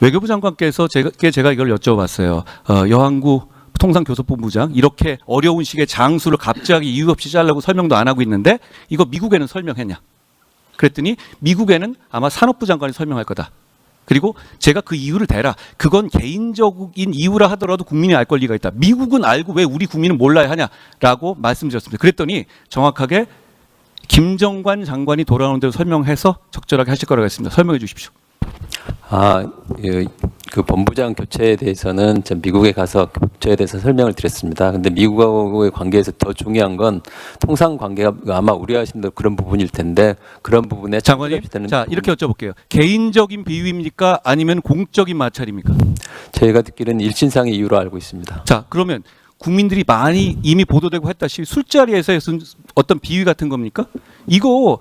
외교부 장관께서 제가 이걸 여쭤봤어요. 여한구 통상교섭본부장 이렇게 어려운 시기에 장수를 갑자기 이유 없이 잘라고 설명도 안 하고 있는데 이거 미국에는 설명했냐? 그랬더니 미국에는 아마 산업부 장관이 설명할 거다. 그리고 제가 그 이유를 대라. 그건 개인적인 이유라 하더라도 국민이 알 권리가 있다. 미국은 알고 왜 우리 국민은 몰라야 하냐라고 말씀드렸습니다. 그랬더니 정확하게 김정관 장관이 돌아오는 대로 설명해서 적절하게 하실 거라고 했습니다. 설명해 주십시오. 그 본부장 교체에 대해서는 전 미국에 가서 교체에 대해서 설명을 드렸습니다. 근데 미국하고의 관계에서 더 중요한 건 통상 관계가 아마 우려하신 대로 그런 부분일 텐데 그런 부분에 장관님, 자 이렇게 여쭤볼게요. 개인적인 비위입니까? 아니면 공적인 마찰입니까? 저희가 듣기로는 일신상의 이유로 알고 있습니다. 자 그러면 국민들이 많이 이미 보도되고 했다시피 술자리에서 어떤 비위 같은 겁니까? 이거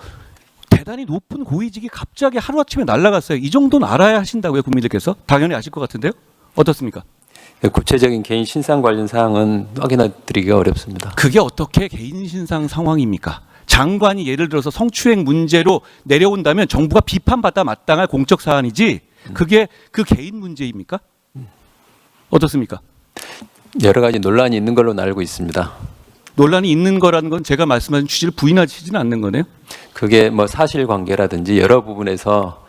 대단히 높은 고위직이 갑자기 하루아침에 날아갔어요. 이 정도는 알아야 하신다고요, 국민들께서? 당연히 아실 것 같은데요? 어떻습니까? 구체적인 개인 신상 관련 사항은 확인해드리기가 어렵습니다. 그게 어떻게 개인 신상 상황입니까? 장관이 예를 들어서 성추행 문제로 내려온다면 정부가 비판받아 마땅할 공적 사안이지 그게 그 개인 문제입니까? 어떻습니까? 여러 가지 논란이 있는 걸로 알고 있습니다. 논란이 있는 거라는 건 제가 말씀하신 취지를 부인하시지는 않는 거네요. 그게 뭐 사실관계라든지 여러 부분에서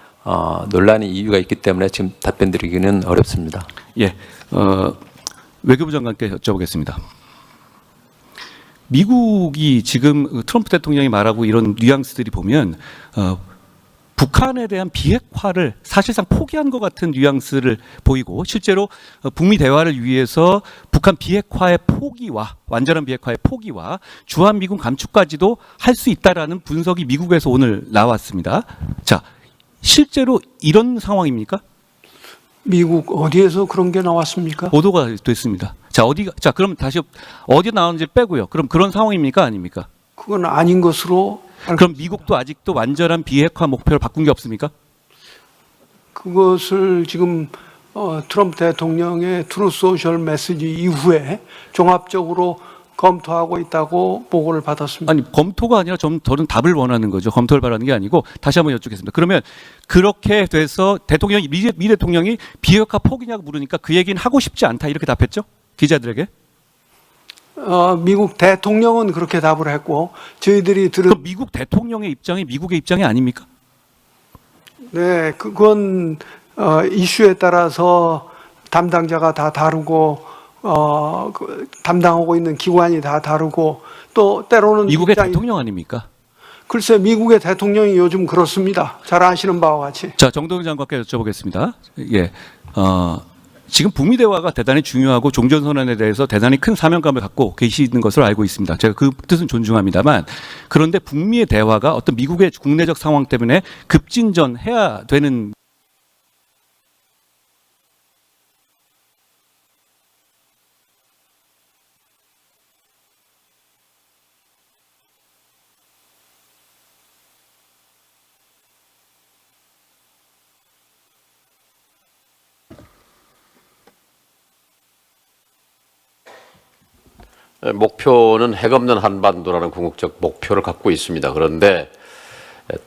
논란의 이유가 있기 때문에 지금 답변드리기는 어렵습니다. 예, 외교부 장관께 여쭤보겠습니다. 미국이 지금 트럼프 대통령이 말하고 이런 뉘앙스들이 보면 북한에 대한 비핵화를 사실상 포기한 것 같은 뉘앙스를 보이고 실제로 북미 대화를 위해서 북한 비핵화의 포기와 완전한 비핵화의 포기와 주한미군 감축까지도 할 수 있다라는 분석이 미국에서 오늘 나왔습니다. 자, 실제로 이런 상황입니까? 미국 어디에서 그런 게 나왔습니까? 보도가 됐습니다. 자, 그럼 다시 어디 나오는지 빼고요. 그럼 그런 상황입니까? 아닙니까? 그건 아닌 것으로. 그럼 미국도 아직도 완전한 비핵화 목표를 바꾼 게 없습니까? 그것을 지금 트럼프 대통령의 트루 소셜 메시지 이후에 종합적으로 검토하고 있다고 보고를 받았습니다. 아니 검토가 아니라 저는 답을 원하는 거죠. 검토를 바라는 게 아니고 다시 한번 여쭙겠습니다. 그러면 그렇게 돼서 대통령이 미 대통령이 비핵화 포기냐고 물으니까 그 얘기는 하고 싶지 않다 이렇게 답했죠? 기자들에게? 미국 대통령은 그렇게 답을 했고 저희들이 그럼 미국 대통령의 입장이 미국의 입장이 아닙니까? 네, 그건 이슈에 따라서 담당자가 다 다르고 담당하고 있는 기관이 다 다르고 또 때로는 미국의 대통령 아닙니까? 글쎄 미국의 대통령이 요즘 그렇습니다. 잘 아시는 바와 같이. 자, 정동영 장관께 여쭤보겠습니다. 예, 지금 북미 대화가 대단히 중요하고 종전선언에 대해서 대단히 큰 사명감을 갖고 계시는 것으로 알고 있습니다. 제가 그 뜻은 존중합니다만 그런데 북미의 대화가 어떤 미국의 국내적 상황 때문에 급진전해야 되는 목표는 핵 없는 한반도라는 궁극적 목표를 갖고 있습니다. 그런데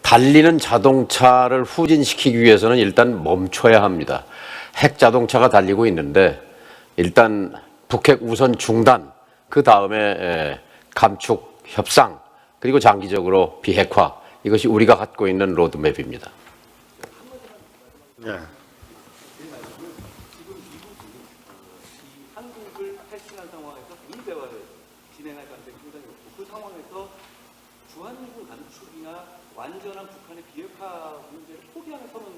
달리는 자동차를 후진시키기 위해서는 일단 멈춰야 합니다. 핵 자동차가 달리고 있는데 일단 북핵 우선 중단, 그 다음에 감축 협상, 그리고 장기적으로 비핵화, 이것이 우리가 갖고 있는 로드맵입니다. 네. 한국을 패싱한 상황에서 북미 대화를 진행할 가능성이 상당히 높고 그 상황에서 주한미군 감축이나 완전한 북한의 비핵화 문제를 포기하는 선언을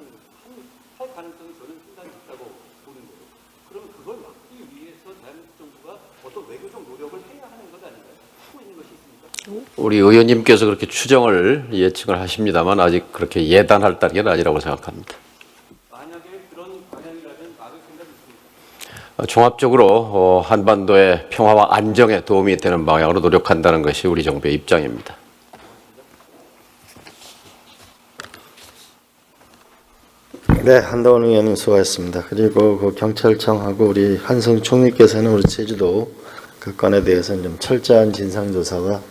할 가능성이 저는 상당히 있다고 보는 거예요. 그러면 그걸 막기 위해서 대한민국 정부가 어떤 외교적 노력을 해야 하는 것 아닌가요? 하고 있는 것이 있습니까? 우리 의원님께서 그렇게 추정을 예측을 하십니다만 아직 그렇게 예단할 단계는 아니라고 생각합니다. 종합적으로 한반도의 평화와 안정에 도움이 되는 방향으로 노력한다는 것이 우리 정부의 입장입니다. 네, 한동훈 의원님 수고하셨습니다. 그리고 그 경찰청하고 우리 한성 총리께서는 우리 제주도 그 건에 대해서는 좀 철저한 진상조사가